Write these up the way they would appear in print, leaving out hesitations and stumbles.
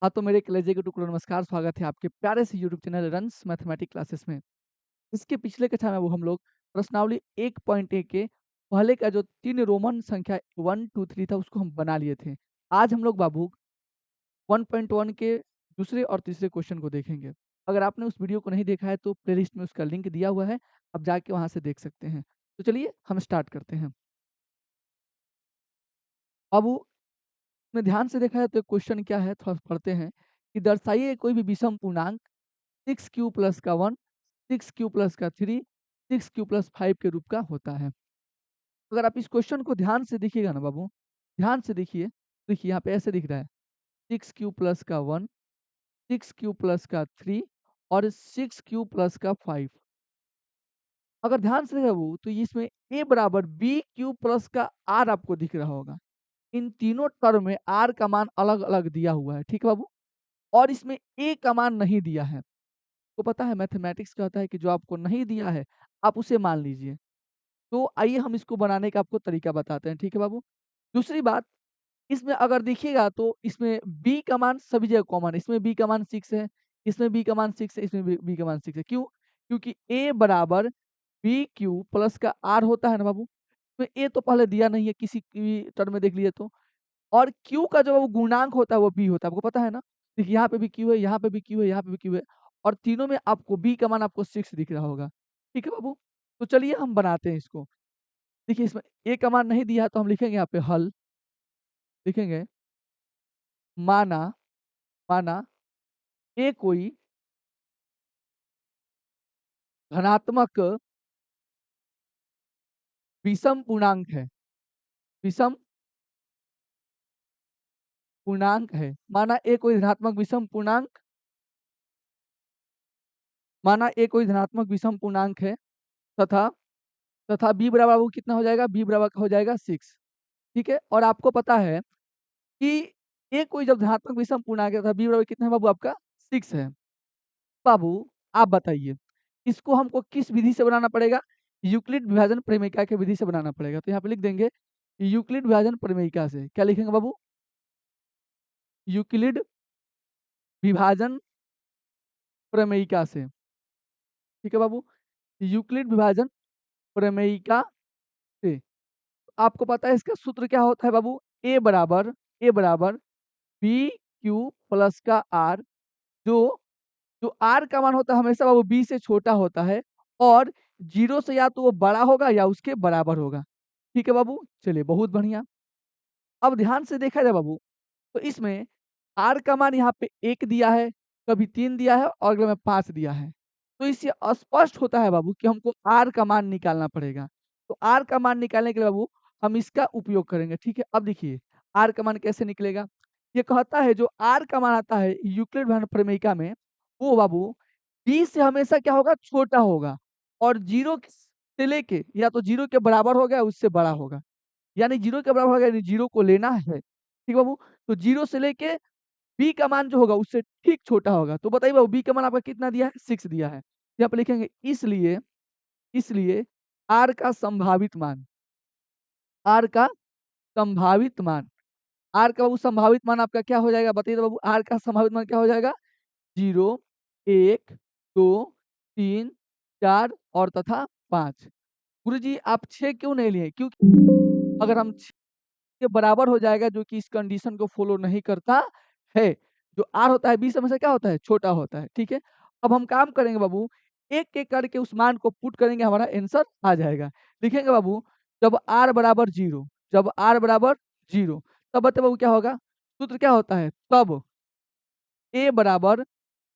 हाँ, तो मेरे कलेजे के टुकड़ों नमस्कार, स्वागत है आपके प्यारे से YouTube channel runs mathematics classes में। इसके पिछले कक्षा में वो हम लोग प्रश्नावली 1.1 के पहले का जो 3 रोमन संख्या 1, 2, 3 था उसको हम बना लिए थे। आज हम लोग बाबू 1.1 के दूसरे और तीसरे क्वेश्चन को देखेंगे। अगर आपने उस वीडियो को नहीं देखा है तो प्लेलिस्ट में उसका लिंक दिया हुआ है, आप जाके वहाँ से देख सकते हैं। तो चलिए हम स्टार्ट करते हैं। अब में ध्यान से देखा है तो क्वेश्चन क्या है थोड़ा पढ़ते हैं कि दर्शाइए कोई भी विषम पूर्णांक 6q प्लस का 1, 6q प्लस का 3, 6q प्लस 5 के रूप का होता है। अगर आप इस क्वेश्चन को ध्यान से देखिएगा ना बाबू, ध्यान से देखिए यहाँ पे ऐसे दिख रहा है 6q प्लस का 1, 6q प्लस का 3 और 6q प्लस का 5। अगर ध्यान से देखा बाबू तो इसमें a बराबर बी क्यू प्लस का आर आपको दिख रहा होगा। इन तीनों टर्म में आर का मान अलग अलग दिया हुआ है, ठीक है बाबू। और इसमें ए का मान नहीं दिया है। तो पता है मैथमेटिक्स कहता है कि जो आपको नहीं दिया है आप उसे मान लीजिए। तो आइए हम इसको बनाने का आपको तरीका बताते हैं, ठीक है बाबू। दूसरी बात, इसमें अगर देखिएगा तो इसमें बी का मान सभी जगह कॉमन है। इसमें बी का मान 6 है, इसमें बी का मान 6 है, इसमें बी का मान 6 है। क्यों? क्योंकि ए बराबर बी क्यू प्लस का आर होता है ना बाबू। इसमें ए तो पहले दिया नहीं है, किसी भी टर्म में देख लिए तो। और क्यू का जो वो गुणांक होता है वो बी होता है, आपको पता है ना। देखिए यहाँ पे भी क्यू है, यहाँ पे भी क्यू है, यहाँ पे भी क्यू है। और तीनों में आपको बी का मान आपको 6 दिख रहा होगा, ठीक है बाबू। तो चलिए हम बनाते हैं इसको। देखिए इसमें ए का मान नहीं दिया है तो हम लिखेंगे यहाँ पे हल, लिखेंगे माना माना ए कोई धनात्मक विषम पूर्णांक है, विषम पूर्णांक है। माना ए कोई धनात्मक विषम पूर्णांक, माना ए कोई धनात्मक विषम पूर्णांक है तथा तथा बी बराबर वो कितना हो जाएगा, बी बराबर हो जाएगा 6, ठीक है। और आपको पता है कि ए कोई जब धनात्मक विषम पूर्णांक है तथा बी बराबर कितना है बाबू आपका 6 है। बाबू आप बताइए इसको हमको किस विधि से बनाना पड़ेगा? यूक्लिड विभाजन प्रमेयिका के विधि से बनाना पड़ेगा। तो यहाँ पे लिख देंगे यूक्लिड विभाजन प्रमेयिका से। क्या लिखेंगे बाबू? यूक्लिड विभाजन प्रमेयिका से, ठीक है बाबू। यूक्लिड विभाजन प्रमेयिका से आपको पता है इसका सूत्र क्या होता है बाबू? ए बराबर बी क्यू प्लस का आर, जो जो आर का मान होता है हमेशा बाबू बी से छोटा होता है और जीरो से या तो वो बड़ा होगा या उसके बराबर होगा, ठीक है बाबू। चलिए बहुत बढ़िया। अब ध्यान से देखा जाए बाबू तो इसमें आर का मान यहाँ पे 1 दिया है, कभी 3 दिया है और अगले में 5 दिया है। तो इससे स्पष्ट होता है बाबू कि हमको आर का मान निकालना पड़ेगा। तो आर का मान निकालने के लिए बाबू हम इसका उपयोग करेंगे, ठीक है। अब देखिए आर का मान कैसे निकलेगा? ये कहता है जो आर का मान आता है यूक्लिड विभाजन प्रमेयिका में, वो बाबू बी से हमेशा क्या होगा? छोटा होगा और 0 से लेके या तो 0 के बराबर होगा या उससे बड़ा होगा। यानी 0 के बराबर होगा यानी 0 को लेना है, ठीक है बाबू। तो 0 से लेके बी का मान जो होगा उससे ठीक छोटा होगा। तो बताइए बाबू बी का मान आपका कितना दिया है? 6 दिया है। यहाँ पे लिखेंगे इसलिए इसलिए आर का संभावित मान, आर का संभावित मान, आर का बाबू संभावित मान आपका क्या हो जाएगा? बताइए तो बाबू आर का संभावित मान क्या हो जाएगा? 0, 1, 2, 3, 4 और तथा 5। गुरुजी आप 6 क्यों नहीं लिए? क्योंकि अगर हम 6 के बराबर हो जाएगा जो कि इस कंडीशन को फॉलो नहीं करता है। जो आर होता है बी से हमेशा क्या होता है? छोटा होता है, ठीक है। अब हम काम करेंगे बाबू एक-एक करके उस मान को पुट करेंगे, हमारा आंसर आ जाएगा। लिखेंगे बाबू जब आर बराबर 0, जब आर बराबर 0 तब बताइए बाबू क्या होगा? सूत्र क्या होता है? तब ए बराबर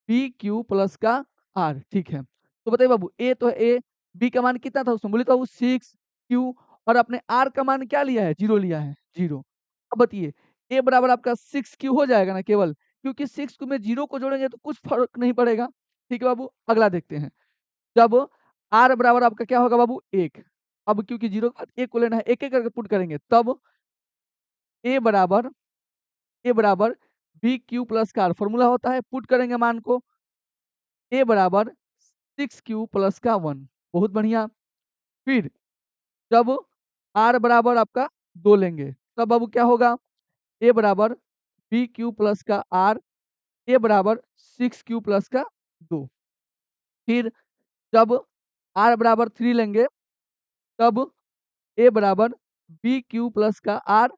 बी क्यू प्लस का आर, ठीक है। तो बताइए बाबू ए तो है ए, बी का मान कितना था उसमें? बोले तो बाबू 6 क्यू और अपने आर का मान क्या लिया है? 0 लिया है, 0। अब बताइए ए बराबर आपका 6 क्यू हो जाएगा ना केवल, क्योंकि 6 में 0 को जोड़ेंगे तो कुछ फ़र्क नहीं पड़ेगा, ठीक है बाबू। अगला देखते हैं। जब आर बराबर आपका क्या होगा बाबू? 1। अब क्योंकि 0 के बाद 1 को लेना है, एक-एक करके पुट करेंगे तब ए बराबर ए बराबर बी क्यू प्लस का आर फ़ॉर्मूला होता है, पुट करेंगे मान को ए बराबर 6q प्लस का 1, बहुत बढ़िया। फिर जब आर बराबर आपका 2 लेंगे, तब अब क्या होगा? ए बराबर बी क्यू प्लस का आर ए बराबर 6q प्लस का 2। फिर जब r बराबर 3 लेंगे तब ए बराबर बी क्यू प्लस का आर,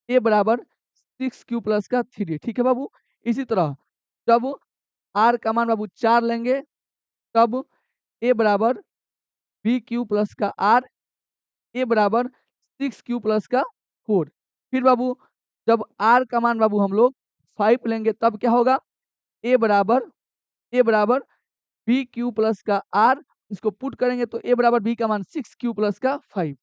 ए बराबर 6q प्लस का 3। ठीक है बाबू। इसी तरह जब r का मान बाबू 4 लेंगे तब ए बराबर बी क्यू प्लस का आर, ए बराबर 6q प्लस का 4। फिर बाबू जब r का मान बाबू हम लोग 5 लेंगे तब क्या होगा, ए बराबर बी क्यू प्लस का आर, इसको पुट करेंगे तो ए बराबर बी का मान 6q प्लस का 5।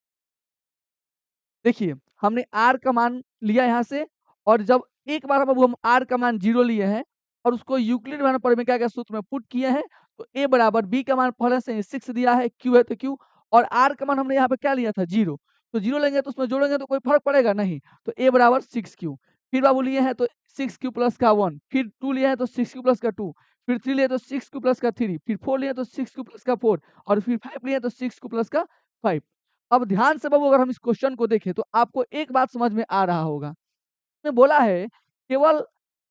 देखिए हमने r का मान लिया यहाँ से, और जब एक बार बाबू हम r का मान 0 लिए हैं और उसको यूक्लिड मान पर में क्या क्या सूत्र में पुट किए हैं, तो a बराबर b का मान पहले से ही 6 दिया है, q है तो q, और r का मान हमने यहाँ पे क्या लिया था 0, तो 0 लेंगे तो उसमें जोड़ेंगे तो कोई फर्क पड़ेगा नहीं, तो a बराबर 6q। फिर बाबू लिए हैं तो 6q प्लस का 1, फिर 2 लिए हैं तो 6q प्लस का 2, फिर 3 लिए तो 6q प्लस का 3, फिर 4 लिए तो 6q प्लस का 4, और फिर 5 लिए तो 6q प्लस का 5। अब ध्यान से बाबू अगर हम इस क्वेश्चन को देखें तो आपको एक बात समझ में आ रहा होगा। उसने बोला है केवल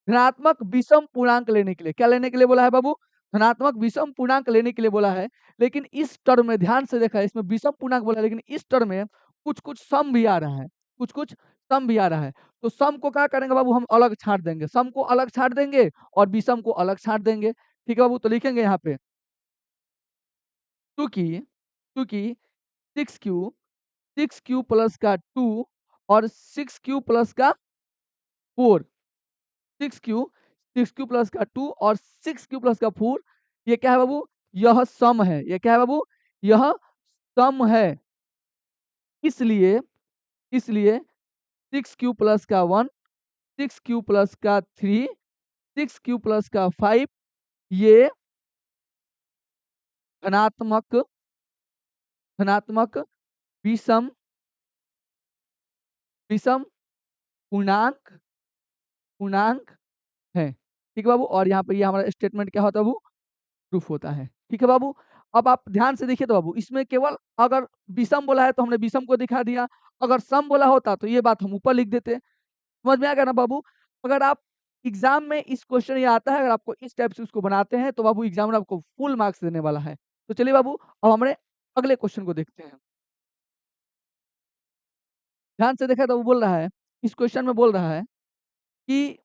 धनात्मक विषम पूर्णांक लेने के लिए। क्या लेने के लिए बोला है बाबू? धनात्मक विषम पूर्णांक लेने के लिए बोला है। लेकिन इस टर्म में ध्यान से देखा है, इसमें विषम पूर्णांक बोला है, लेकिन इस टर्म में कुछ-कुछ सम भी आ रहा है, कुछ-कुछ सम भी आ रहा है। तो सम को क्या करेंगे बाबू, हम अलग छाँट देंगे। सम को अलग छाँट देंगे और विषम को अलग छाँट देंगे। ठीक है बाबू? तो लिखेंगे यहाँ पे चूँकि चूँकि 6q 6q प्लस का 2 और 6q प्लस का 4, 6q 6q प्लस का 2 और 6q प्लस का 4, ये क्या है बाबू? यह सम है। ये क्या है बाबू? यह सम है। इसलिए इसलिए 6q प्लस का 1, 6q प्लस का 3, 6q प्लस का 5, ये धनात्मक धनात्मक विषम विषम पूर्णांक पूर्णांक है। ठीक है बाबू? और यहाँ पे ये हमारा स्टेटमेंट क्या होता है बाबू? प्रूफ होता है। ठीक है बाबू? अब आप ध्यान से देखिए तो बाबू, इसमें केवल अगर विषम बोला है तो हमने विषम को दिखा दिया, अगर सम बोला होता तो ये बात हम ऊपर लिख देते। समझ में आ गया ना बाबू? अगर आप एग्ज़ाम में इस क्वेश्चन ये आता है, अगर आपको इस टाइप से उसको बनाते हैं तो बाबू एग्ज़ामिनर आपको फुल मार्क्स देने वाला है। तो चलिए बाबू, अब हमारे अगले क्वेश्चन को देखते हैं। ध्यान से देखा तो वो बोल रहा है, इस क्वेश्चन में बोल रहा है कि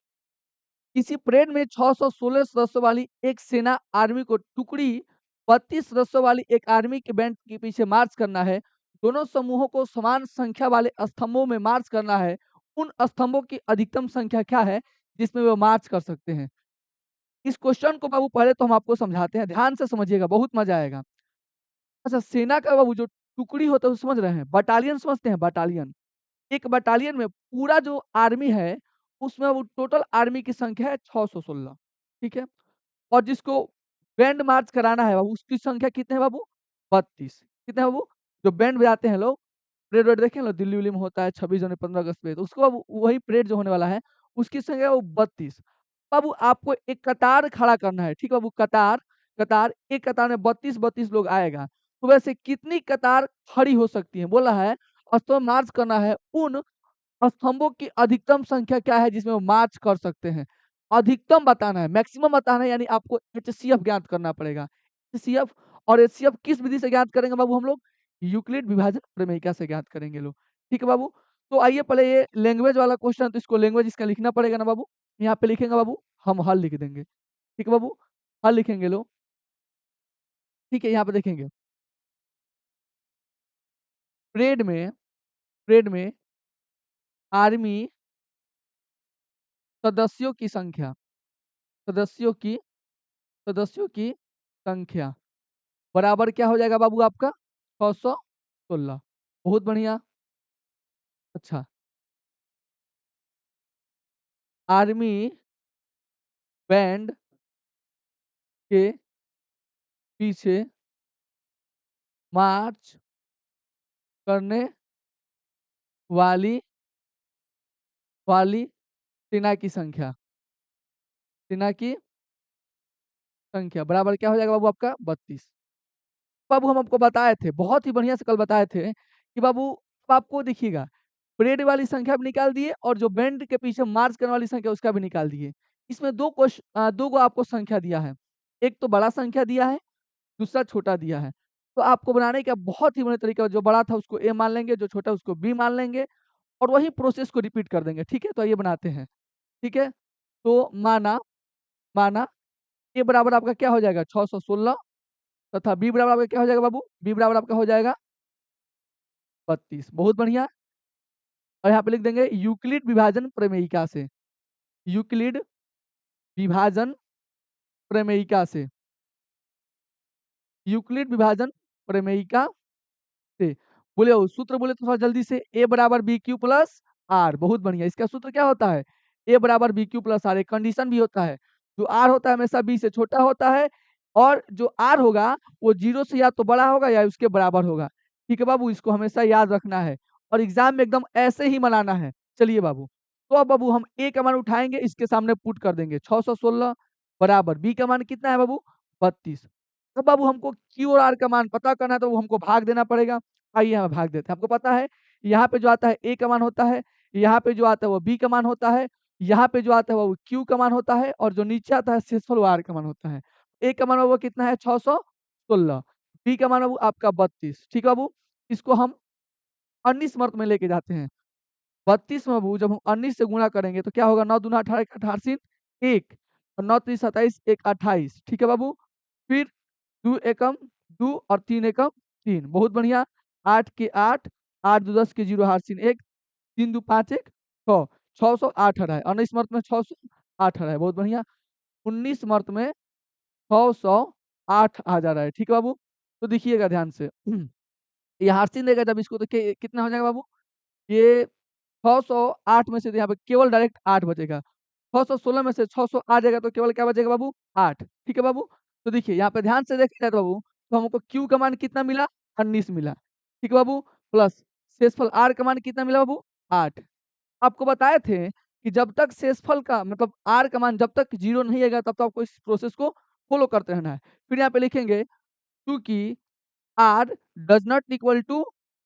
किसी परेड में 616 सदस्यों वाली एक सेना आर्मी को टुकड़ी 32 सदस्यों वाली एक आर्मी के बैंड के पीछे मार्च करना है। दोनों समूहों को समान संख्या वाले स्तंभों में मार्च करना है। उन स्तंभों की अधिकतम संख्या क्या है जिसमें वो मार्च कर सकते हैं? इस क्वेश्चन को बाबू पहले तो हम आपको समझाते हैं, ध्यान से समझिएगा, बहुत मजा आएगा। अच्छा, सेना का बाबू जो टुकड़ी होता है वो समझ रहे हैं? बटालियन समझते हैं? बटालियन। एक बटालियन में पूरा जो आर्मी है, उसमें वो टोटल आर्मी की संख्या है 616, ठीक है? और जिसको बैंड मार्च कराना है बाबू, उसकी संख्या कितने है बाबू? 32। कितने है बाबू? जो बैंड बजाते हैं लोग, परेड वरेड देखे हैं लोग, दिल्ली-विल्ली में होता है 26 जनवरी, 15 अगस्त पे, तो उसको बाबू वही परेड जो होने वाला है, उसकी संख्या है वो 32। बाबू आपको एक कतार खड़ा करना है, ठीक है बाबू? कतार कतार एक कतार में 32-32 लोग आएगा। तो वैसे कितनी कतार खड़ी हो सकती है? बोला है स्तंभ मार्च करना है, उन स्तंभों की अधिकतम संख्या क्या है जिसमें वो मार्च कर सकते हैं? अधिकतम बताना है, मैक्सिमम बताना है, यानी आपको एचसीएफ ज्ञात करना पड़ेगा। एचसीएफ और एचसीएफ किस विधि से ज्ञात करेंगे बाबू हम लोग? यूक्लिड विभाजन प्रमेयिका से ज्ञात करेंगे लोग। ठीक है बाबू? तो आइए पहले ये लैंग्वेज वाला क्वेश्चन है तो इसको लैंग्वेज इसका लिखना पड़ेगा ना बाबू? यहाँ पे लिखेंगे बाबू, हम हल लिख देंगे। ठीक है बाबू? हल लिखेंगे लोग। ठीक है, यहाँ पे देखेंगे। परेड में परेड में आर्मी सदस्यों की संख्या सदस्यों की सदस्यों की संख्या बराबर क्या हो जाएगा बाबू आपका? 616। बहुत बढ़िया। अच्छा, आर्मी बैंड के पीछे मार्च करने वाली वाली सेना की संख्या सेना की संख्या बराबर क्या हो जाएगा बाबू आपका? 32। बाबू हम आपको बताए थे, बहुत ही बढ़िया से कल बताए थे कि बाबू अब आपको देखिएगा, परेड वाली संख्या भी निकाल दिए और जो बैंड के पीछे मार्च करने वाली संख्या उसका भी निकाल दिए। इसमें 2 गो आपको संख्या दिया है। एक तो बड़ा संख्या दिया है, दूसरा छोटा दिया है। तो आपको बनाने का बहुत ही बढ़िया तरीका है, जो बड़ा था उसको ए मान लेंगे, जो छोटा उसको बी मान लेंगे और वही प्रोसेस को रिपीट कर देंगे, ठीक है? तो आइए बनाते हैं, ठीक है? तो माना माना ए बराबर आपका क्या हो जाएगा 616 तथा बी बराबर आपका क्या हो जाएगा बाबू? बी बराबर आपका हो जाएगा 32। बहुत बढ़िया। और यहाँ पे लिख देंगे यूक्लिड विभाजन प्रमेयिका से। यूक्लिड विभाजन प्रमेयिका से। यूक्लिड विभाजन प्रमेयिका से। बोले हो सूत्र बोले तो थोड़ा जल्दी से ए बराबर बी क्यू प्लस आर। बहुत बढ़िया। इसका सूत्र क्या होता है? ए बराबर बी क्यू प्लस आर। एक कंडीशन भी होता है, जो आर होता है हमेशा बी से छोटा होता है और जो आर होगा वो 0 से या तो बड़ा होगा या उसके बराबर होगा। ठीक है बाबू, इसको हमेशा याद रखना है और एग्जाम में एकदम ऐसे ही मनाना है। चलिए बाबू, तो अब बाबू हम ए का मान उठाएंगे, इसके सामने पुट कर देंगे 616 बराबर बी का मान कितना है बाबू? 32। अब बाबू हमको क्यू और आर का मान पता करना है तो वो हमको भाग देना पड़ेगा। आइए हम भाग देते हैं। आपको पता है यहाँ पे जो आता है ए का मान होता है, यहाँ पे जो आता है वो बी का मान होता है, यहाँ पे जो आता है वो क्यू का मान होता है और जो नीचे आता है शेषफल वो आर का मान होता है। ए का मान वो कितना है 616, बी का मान वो आपका 32। ठीक है बाबू, इसको हम 19 मर्त में लेके जाते हैं। 32 में बाबू जब हम 19 से गुणा करेंगे तो क्या होगा? 9 दूना 18 18 1 और 9 3 27 1 28। ठीक है बाबू, फिर 2 एकम 2 और 3 एकम 3। बहुत बढ़िया। 8 के 8, 8 दो 10 के 0 हारसीन 1, 3 दो 5 1 6, 608 है। 19 मर्त में 608 है। बहुत बढ़िया। 19 मर्त में 608 आ जा रहा है। ठीक है बाबू, तो देखिएगा ध्यान से। ये हारसीन देगा जब इसको तो कितना हो जाएगा बाबू? ये 608 में से यहाँ पे केवल डायरेक्ट 8 बचेगा। 616 में से 600 आ जाएगा तो केवल क्या बचेगा बाबू? 8। ठीक है बाबू, तो देखिए यहाँ पे ध्यान से देखिए तो बाबू, तो हमको क्यू का मान कितना मिला? 19 मिला। ठीक है बाबू, प्लस शेषफल आर का मान कितना मिला बाबू? 8। आपको बताए थे कि जब तक शेषफल का मतलब आर का मान जब तक 0 नहीं आएगा तब तक आपको इस प्रोसेस को फॉलो करते रहना है। फिर यहाँ पे लिखेंगे क्योंकि R does not equal to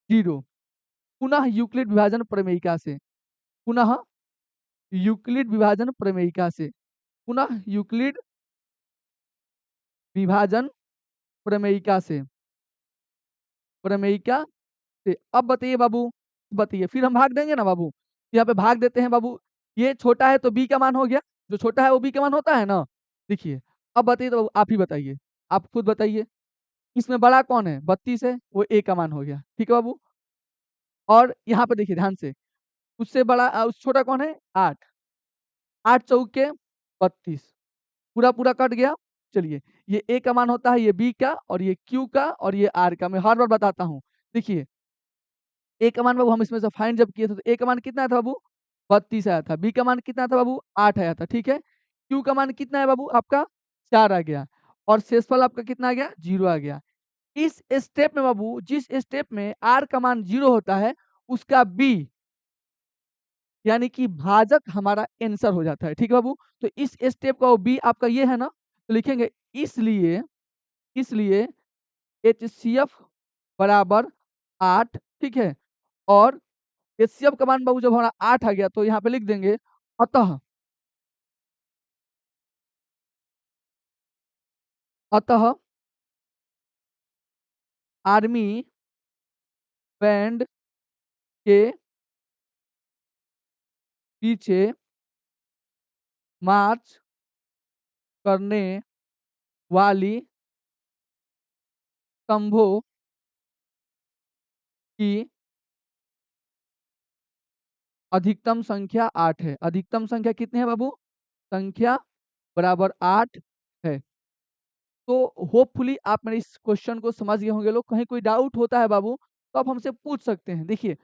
0, पुनः यूक्लिड विभाजन प्रमेयिका से। पुनः यूक्लिड विभाजन प्रमेयिका से। पुनः यूक्लिड विभाजन प्रमेयिका से। प्रमेयिका से। अब बताइए बाबू, बताइए फिर हम भाग देंगे ना बाबू? यहाँ पे भाग देते हैं बाबू। ये छोटा है तो बी का मान हो गया, जो छोटा है वो बी का मान होता है ना। देखिए, अब बताइए तो बाबू, आप ही बताइए, आप खुद बताइए। इसमें बड़ा कौन है? 32 है, वो ए का मान हो गया। ठीक है बाबू, और यहाँ पे देखिए ध्यान से, उससे बड़ा उस छोटा कौन है? 8। 8 चौके 32, पूरा पूरा कट गया। चलिए, ये ए का मान होता है, ये बी का और ये क्यू का और ये आर का। मैं हर बार बताता हूँ। देखिए, ए का मान बाबू हम इसमें से फाइंड जब किए थे तो ए का मान कितना आया था बाबू? 32 आया था। बी का मान कितना था बाबू? 8 आया था। ठीक है, क्यू का मान कितना है बाबू? आपका 4 आ गया और शेषफल आपका कितना आ गया? 0 आ गया। इस स्टेप में बाबू, जिस स्टेप में आर का मान 0 होता है उसका बी यानी कि भाजक हमारा आंसर हो जाता है। ठीक है बाबू, तो इस स्टेप का बी आपका ये है ना, तो लिखेंगे इसलिए इसलिए एचसीएफ बराबर 8। ठीक है, और एचसीएफ का मान बाबू जब हमारा 8 आ गया तो यहाँ पे लिख देंगे अतः अतः आर्मी बैंड के पीछे मार्च करने वाली स्तंभों की अधिकतम संख्या 8 है। अधिकतम संख्या कितनी है बाबू? संख्या बराबर 8 है। तो होपफुली आप मेरे इस क्वेश्चन को समझ गए होंगे लोग। कहीं कोई डाउट होता है बाबू तो आप हमसे पूछ सकते हैं। देखिए,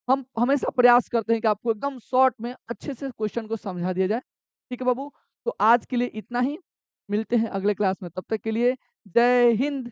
हम हमेशा प्रयास करते हैं कि आपको एकदम शॉर्ट में अच्छे से क्वेश्चन को समझा दिया जाए। ठीक है बाबू, तो आज के लिए इतना ही। मिलते हैं अगले क्लास में, तब तक के लिए जय हिंद।